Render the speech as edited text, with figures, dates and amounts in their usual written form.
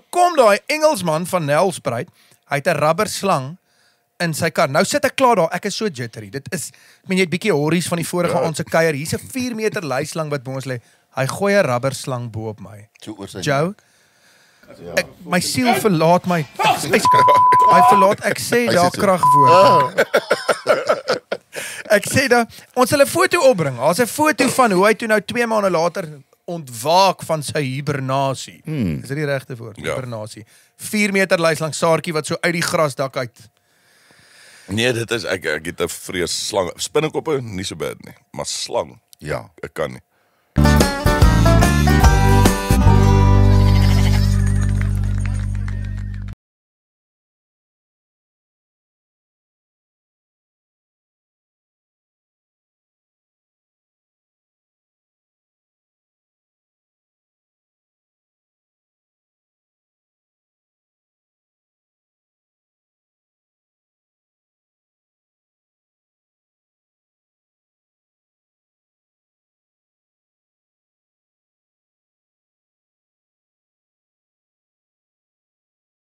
Kom daai Engelsman van Nelspruit, hy het 'n rubber slang in sy kar. Nou sit ek klaar daar, ek is so jittery. Dit is, ek meen jy het bietjie horries van die vorige aand se kuier. Hier's 'n 4 meter leislang wat bo ons lê. Hy gooi 'n rubber slang bo op my. Joe, my siel verlaat my. Hy verlaat, ek sê daar kragwoord. Ek sê daar, ons sal 'n foto opbring. Daar's 'n foto van hoe hy toe nou 2 maande later ontwaak van sy hibernasie. Is dit die regte woord? Ja. Hibernasie. 4 meter leislang saartjie wat so uit die grasdak uit. Nee, dit is, ek het 'n vrees slang. Spinnekoppe, nie so bad nie. Maar slang, Ja. ek kan nie.